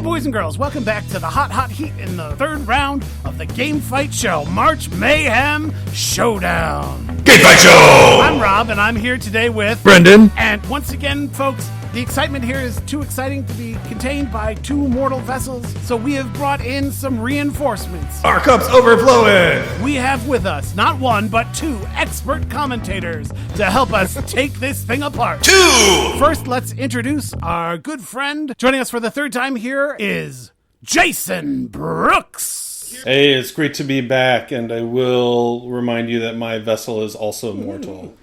boys and girls, welcome back to the hot heat in the third round of the Game Fight Show, March Mayhem Showdown. Game Fight Show! I'm Rob, and I'm here today with Brendan. And once again, folks, the excitement here is too exciting to be contained by two mortal vessels, so we have brought in some reinforcements. Our cup's overflowing! We have with us not one, but two expert commentators to help us take this thing apart. Two! First, let's introduce our good friend. Joining us for the third time here is Jason Brooks. Hey, it's great to be back, and I will remind you that my vessel is also mortal.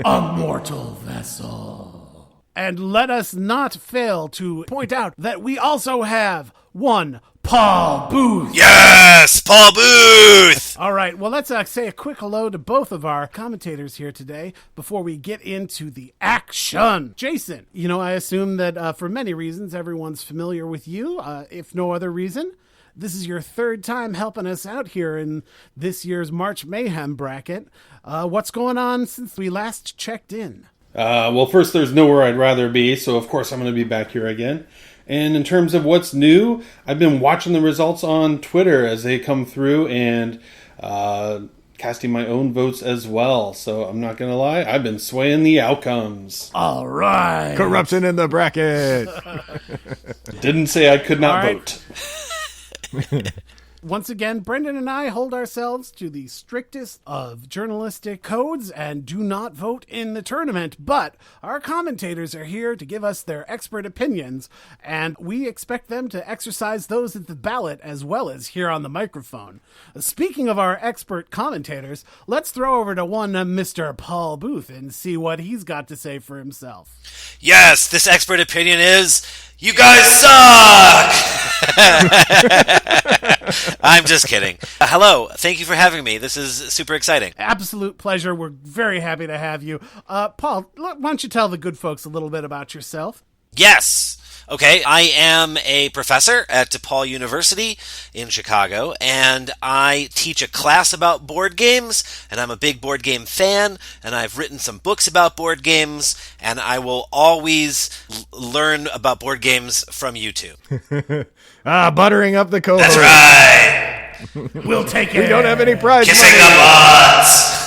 A mortal vessel. And let us not fail to point out that we also have one Paul Booth. Yes, Paul Booth! All right, well, let's say a quick hello to both of our commentators here today before we get into the action. Jason, I assume that for many reasons, everyone's familiar with you, if no other reason. This is your third time helping us out here in this year's March Mayhem bracket. What's going on since we last checked in? Well, first, there's nowhere I'd rather be, so of course I'm going to be back here again. And in terms of what's new, I've been watching the results on Twitter as they come through and casting my own votes as well. So I'm not going to lie, I've been swaying the outcomes. All right. Corruption in the bracket. Didn't say I could not vote. Once again, Brendan and I hold ourselves to the strictest of journalistic codes and do not vote in the tournament, but our commentators are here to give us their expert opinions, and we expect them to exercise those at the ballot as well as here on the microphone. Speaking of our expert commentators, let's throw over to one Mr. Paul Booth and see what he's got to say for himself. Yes, this expert opinion is, you guys suck! I'm just kidding. Hello, thank you for having me. This is super exciting. Absolute pleasure. We're very happy to have you. Paul, why don't you tell the good folks a little bit about yourself? Yes. Okay, I am a professor at DePaul University in Chicago, and I teach a class about board games, and I'm a big board game fan, and I've written some books about board games, and I will always learn about board games from you two. Buttering up the co-host. That's right! We'll take it. We don't have any pride. Kissing the butts!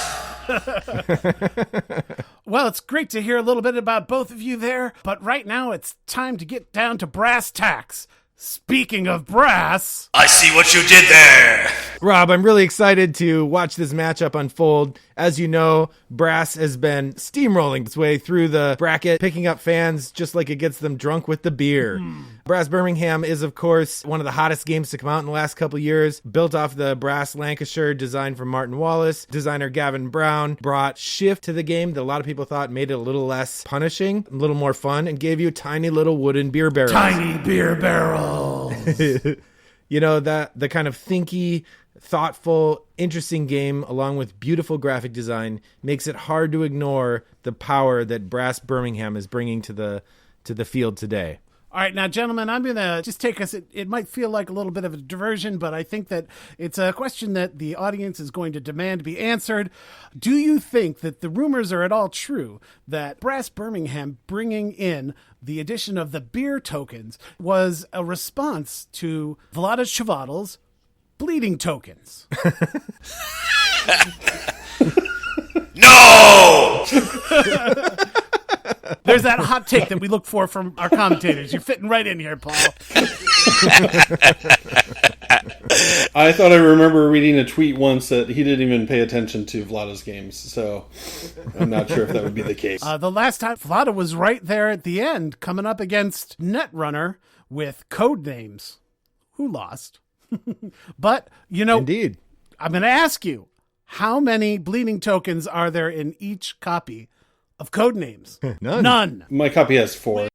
Well, it's great to hear a little bit about both of you there, but right now it's time to get down to brass tacks. Speaking of brass... I see what you did there! Rob, I'm really excited to watch this matchup unfold. As you know, Brass has been steamrolling its way through the bracket, picking up fans just like it gets them drunk with the beer. Brass Birmingham is, of course, one of the hottest games to come out in the last couple years, built off the Brass Lancashire design from Martin Wallace. Designer Gavin Brown brought shift to the game that a lot of people thought made it a little less punishing, a little more fun, and gave you tiny little wooden beer barrels. Tiny beer barrels. The kind of thinky, thoughtful, interesting game, along with beautiful graphic design, makes it hard to ignore the power that Brass Birmingham is bringing to the field today. All right, now, gentlemen, I'm going to just take us, it might feel like a little bit of a diversion, but I think that it's a question that the audience is going to demand to be answered. Do you think that the rumors are at all true that Brass Birmingham bringing in the addition of the beer tokens was a response to Vlada Chvátil's bleeding tokens? No! There's that hot take that we look for from our commentators. You're fitting right in here, Paul. I thought I remember reading a tweet once that he didn't even pay attention to Vlada's games, so I'm not sure if that would be the case. The last time, Vlada was right there at the end, coming up against Netrunner with code names. Who lost? But, Indeed. I'm going to ask you, how many bleeding tokens are there in each copy of Codenames? None. My copy has 4.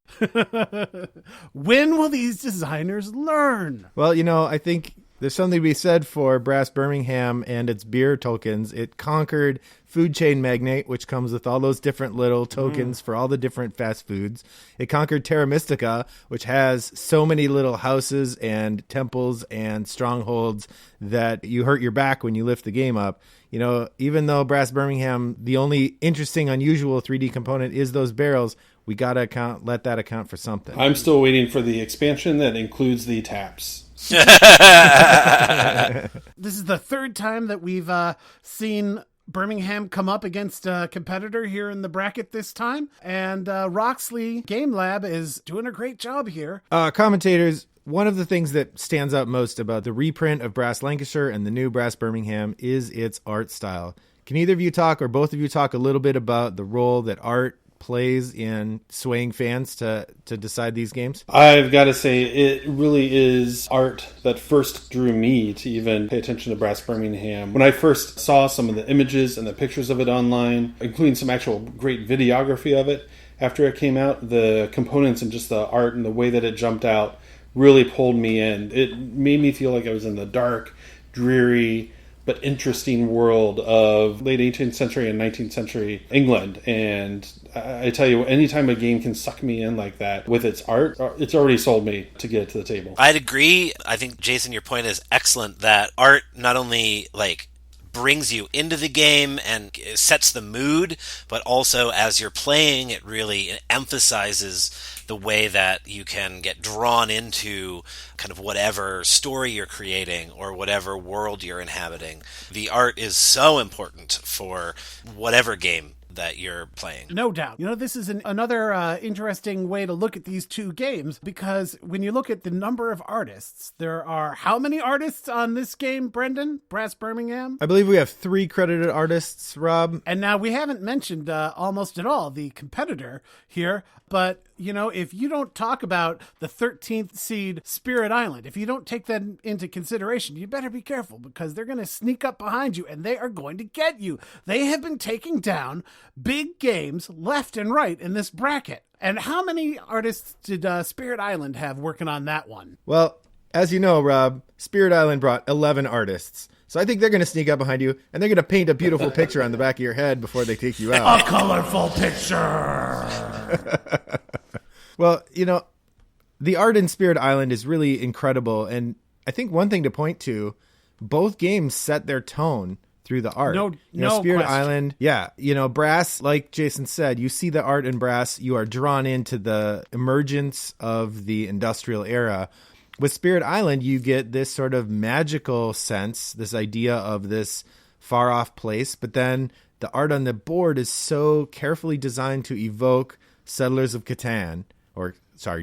When will these designers learn? Well, I think there's something to be said for Brass Birmingham and its beer tokens. It conquered Food Chain Magnate, which comes with all those different little tokens for all the different fast foods. It conquered Terra Mystica, which has so many little houses and temples and strongholds that you hurt your back when you lift the game up. Even though Brass Birmingham, the only interesting, unusual 3D component is those barrels, we got to let that account for something. I'm still waiting for the expansion that includes the taps. This is the third time that we've seen Birmingham come up against a competitor here in the bracket this time. And Roxley Game Lab is doing a great job here. Commentators, one of the things that stands out most about the reprint of Brass Lancashire and the new Brass Birmingham is its art style. Can either of you talk, or both of you talk a little bit about the role that art plays in swaying fans to decide these games? I've got to say, it really is art that first drew me to even pay attention to Brass Birmingham. When I first saw some of the images and the pictures of it online, including some actual great videography of it, after it came out, the components and just the art and the way that it jumped out really pulled me in. It made me feel like I was in the dark, dreary, but interesting world of late 18th century and 19th century England. And I tell you, anytime a game can suck me in like that with its art, it's already sold me to get it to the table. I'd agree. I think, Jason, your point is excellent, that art not only brings you into the game and sets the mood, but also as you're playing, it really emphasizes the way that you can get drawn into kind of whatever story you're creating or whatever world you're inhabiting. The art is so important for whatever game that you're playing. No doubt. This is another interesting way to look at these two games, because when you look at the number of artists, there are how many artists on this game, Brendan? Brass Birmingham? I believe we have 3 credited artists, Rob. And now we haven't mentioned almost at all the competitor here, but if you don't talk about the 13th seed Spirit Island, if you don't take that into consideration, you better be careful, because they're going to sneak up behind you and they are going to get you. They have been taking down big games left and right in this bracket. And how many artists did Spirit Island have working on that one? Well, as you know, Rob, Spirit Island brought 11 artists. So I think they're going to sneak up behind you, and they're going to paint a beautiful picture on the back of your head before they take you out. A colorful picture! Well, the art in Spirit Island is really incredible. And I think one thing to point to, both games set their tone through the art. No Spirit question. Island, yeah. Brass, like Jason said, you see the art in Brass, you are drawn into the emergence of the industrial era. With Spirit Island, you get this sort of magical sense, this idea of this far-off place, but then the art on the board is so carefully designed to evoke Settlers of Catan,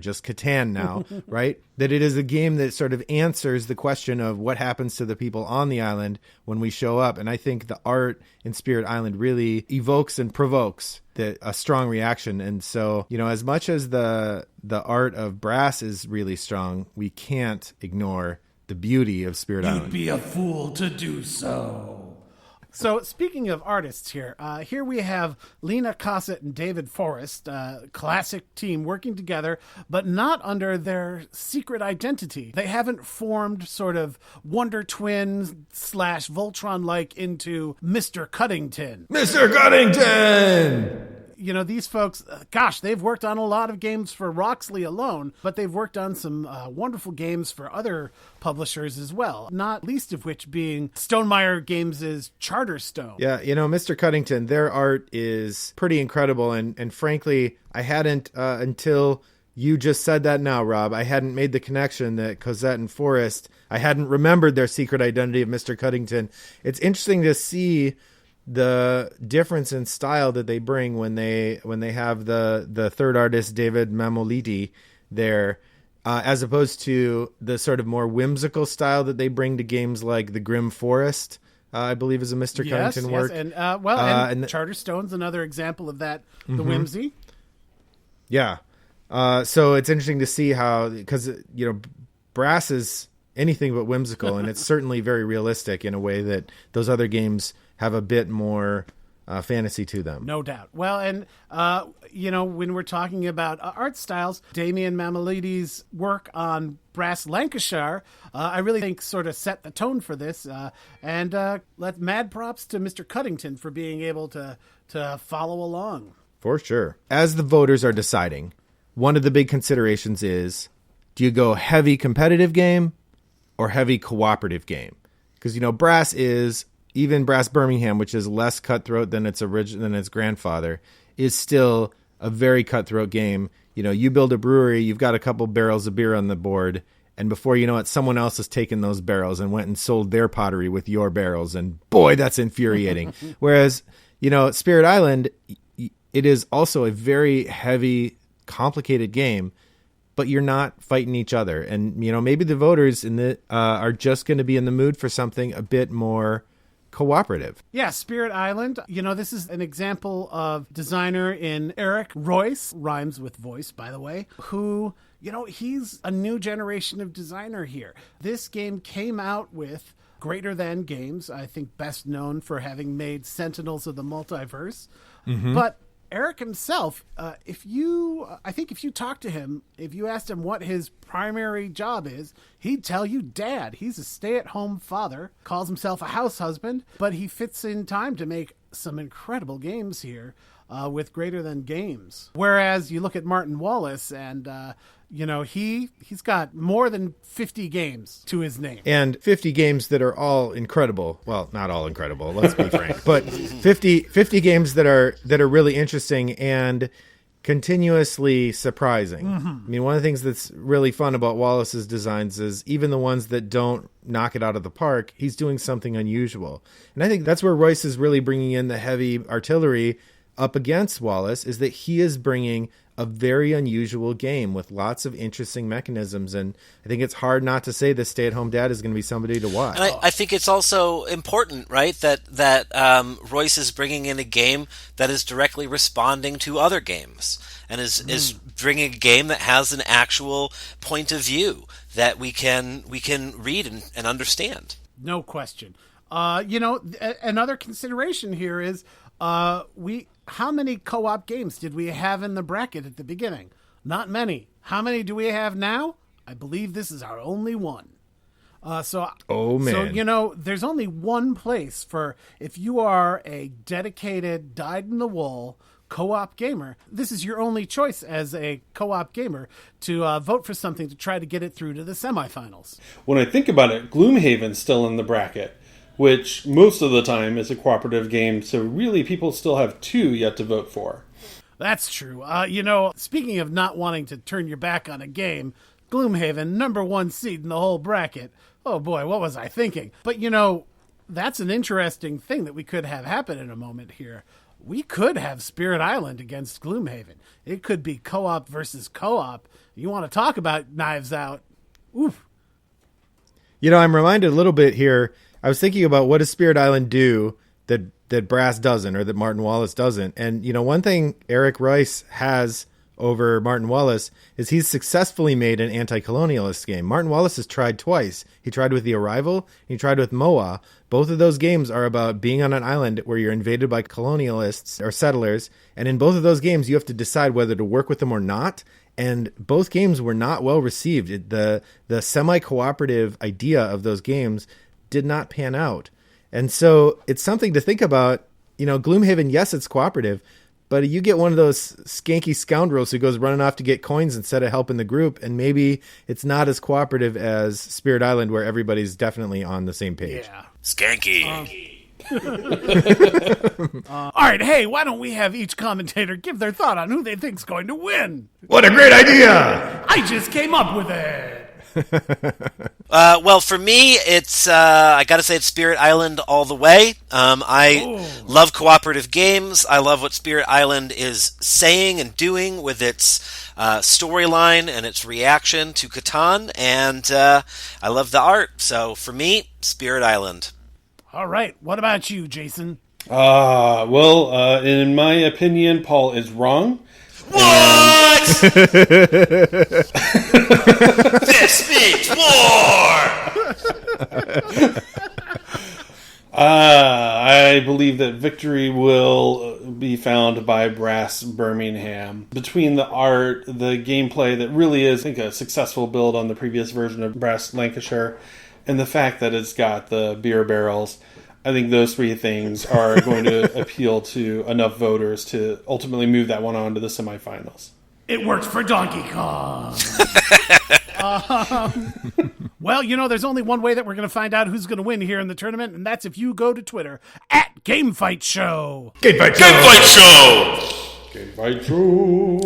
just Catan now, right? That it is a game that sort of answers the question of what happens to the people on the island when we show up. And I think the art in Spirit Island really evokes and provokes a strong reaction. And so, as much as the art of Brass is really strong, we can't ignore the beauty of Spirit Island. You'd be a fool to do so. So speaking of artists here we have Lena Cossett and David Forrest, classic team working together, but not under their secret identity. They haven't formed sort of Wonder Twins / Voltron-like into Mr. Cuddington. Mr. Cuddington! These folks, they've worked on a lot of games for Roxley alone, but they've worked on some wonderful games for other publishers as well, not least of which being Stonemaier Games' Charterstone. Yeah, Mr. Cuddington, their art is pretty incredible, and frankly, I hadn't, until you just said that now, Rob, I hadn't made the connection that Cosette and Forrest, I hadn't remembered their secret identity of Mr. Cuddington. It's interesting to see the difference in style that they bring when they have the third artist David Mamoliti there, as opposed to the sort of more whimsical style that they bring to games like the Grim Forest, I believe is a Mr. Cuddington work. And Charterstone's another example of that, the whimsy. Yeah. So it's interesting to see how, because Brass is anything but whimsical, and it's certainly very realistic in a way that those other games have a bit more fantasy to them. No doubt. Well, and, when we're talking about art styles, Damien Mamalides' work on Brass Lancashire, I really think sort of set the tone for this. And let mad props to Mr. Cuddington for being able to follow along. For sure. As the voters are deciding, one of the big considerations is, do you go heavy competitive game or heavy cooperative game? Because, Brass is... Even Brass Birmingham, which is less cutthroat than its grandfather, is still a very cutthroat game. You know, you build a brewery, you've got a couple barrels of beer on the board, and before you know it, someone else has taken those barrels and went and sold their pottery with your barrels, and boy, that's infuriating. Whereas, you know, Spirit Island, it is also a very heavy, complicated game, but you're not fighting each other. And, you know, maybe the voters are just going to be in the mood for something a bit more cooperative. Yeah, Spirit Island. You know, this is an example of designer in Eric Royce, rhymes with voice, by the way, who, you know, he's a new generation of designer here. This game came out with Greater Than Games, I think best known for having made Sentinels of the Multiverse. Mm-hmm. But Eric himself, if you talk to him, if you asked him what his primary job is, he'd tell you dad. He's a stay-at-home father, calls himself a house husband, but he fits in time to make some incredible games here with Greater Than Games. Whereas you look at Martin Wallace and, you know, he's got more than 50 games to his name. And 50 games that are all incredible. Well, not all incredible, let's be frank. But 50 games that are really interesting and continuously surprising. Mm-hmm. I mean, one of the things that's really fun about Wallace's designs is even the ones that don't knock it out of the park, he's doing something unusual. And I think that's where Royce is really bringing in the heavy artillery up against Wallace, is that he is bringing a very unusual game with lots of interesting mechanisms. And I think it's hard not to say the stay-at-home dad is going to be somebody to watch. And I think it's also important, right, that Royce is bringing in a game that is directly responding to other games and is bringing a game that has an actual point of view that we can read and understand. No question. You know, another consideration here is how many co-op games did we have in the bracket at the beginning? Not many. How many do we have now? I believe this is our only one. So, you know, there's only one place for, if you are a dedicated, dyed-in-the-wool co-op gamer, this is your only choice as a co-op gamer to vote for something to try to get it through to the semifinals. When I think about it, Gloomhaven's still in the bracket, which most of the time is a cooperative game, so really people still have two yet to vote for. That's true. You know, speaking of not wanting to turn your back on a game, Gloomhaven, number one seed in the whole bracket. Oh boy, what was I thinking? But you know, that's an interesting thing that we could have happen in a moment here. We could have Spirit Island against Gloomhaven. It could be co-op versus co-op. You want to talk about Knives Out? Oof. You know, I'm reminded a little bit here. I was thinking about what does Spirit Island do that Brass doesn't, or that Martin Wallace doesn't. And, you know, one thing Eric Royce has over Martin Wallace is he's successfully made an anti-colonialist game. Martin Wallace has tried twice. He tried with The Arrival, and he tried with Moa. Both of those games are about being on an island where you're invaded by colonialists or settlers. And in both of those games, you have to decide whether to work with them or not. And both games were not well received. The semi-cooperative idea of those games did not pan out. And so it's something to think about. You know, Gloomhaven, yes, it's cooperative, but you get one of those skanky scoundrels who goes running off to get coins instead of helping the group, and maybe it's not as cooperative as Spirit Island, where everybody's definitely on the same page. Yeah. Skanky. All right, hey, why don't we have each commentator give their thought on who they think's going to win? What a great idea! I just came up with it. Well, for me, it's I gotta say it's Spirit Island all the way. I love cooperative games. I love what Spirit Island is saying and doing with its storyline and its reaction to Catan, and I love the art. So for me, Spirit Island. All right, what about you, Jason? Well, in my opinion, Paul is wrong. What? This means war! I believe that victory will be found by Brass Birmingham. Between the art, the gameplay that really is, I think, a successful build on the previous version of Brass Lancashire, and the fact that it's got the beer barrels, I think those three things are going to appeal to enough voters to ultimately move that one on to the semifinals. It worked for Donkey Kong. Well, you know, there's only one way that we're going to find out who's going to win here in the tournament, and that's if you go to Twitter @GameFightShow. Game Fight Show! Invite you.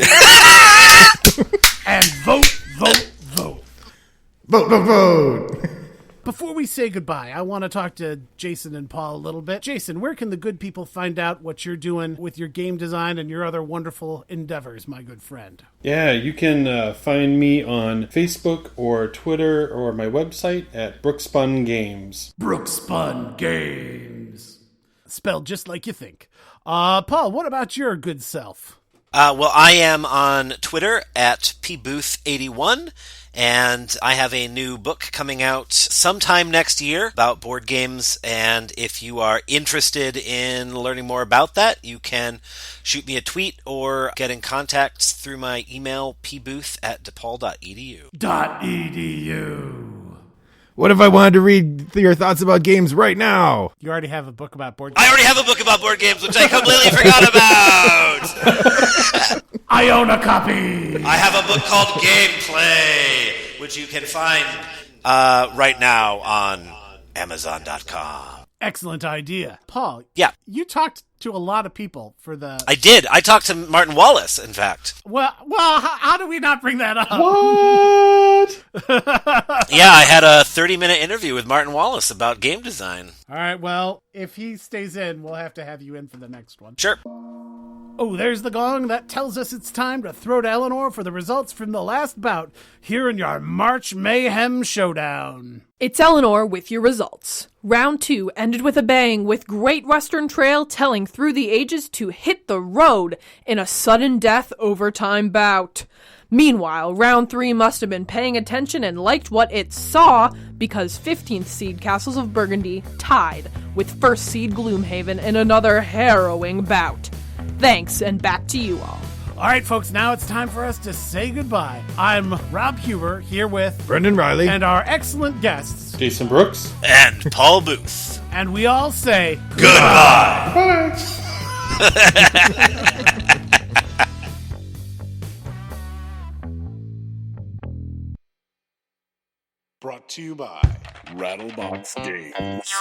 And vote, vote, vote. Vote, vote, vote. Before we say goodbye, I want to talk to Jason and Paul a little bit. Jason, where can the good people find out what you're doing with your game design and your other wonderful endeavors, my good friend? Yeah, you can find me on Facebook or Twitter or my website at Brookspun Games. Brookspun Games. Spelled just like you think. Paul, what about your good self? Well, I am on Twitter at pbooth81, and I have a new book coming out sometime next year about board games, and if you are interested in learning more about that, you can shoot me a tweet or get in contact through my email, pbooth@depaul.edu. .edu. What if I wanted to read your thoughts about games right now? You already have a book about board games? I already have a book about board games, which I completely forgot about! I own a copy! I have a book called Gameplay, which you can find right now on Amazon.com. Excellent idea. Paul, Yeah. you talked to a lot of people for the... I did. I talked to Martin Wallace, in fact. Well, how do we not bring that up? What? Yeah, I had a 30-minute interview with Martin Wallace about game design. All right, well, if he stays in, we'll have to have you in for the next one. Sure. Oh, there's the gong. That tells us it's time to throw to Eleanor for the results from the last bout here in your March Mayhem Showdown. It's Eleanor with your results. Round 2 ended with a bang, with Great Western Trail telling through the ages to hit the road in a sudden death overtime bout. Meanwhile, round 3 must have been paying attention and liked what it saw, because 15th seed Castles of Burgundy tied with 1st seed Gloomhaven in another harrowing bout. Thanks, and back to you all. All right, folks, now it's time for us to say goodbye. I'm Rob Huber, here with Brendan Riley. and our excellent guests, Jason Brooks. And Paul Booth. and we all say Goodbye. Brought to you by Rattlebox Games.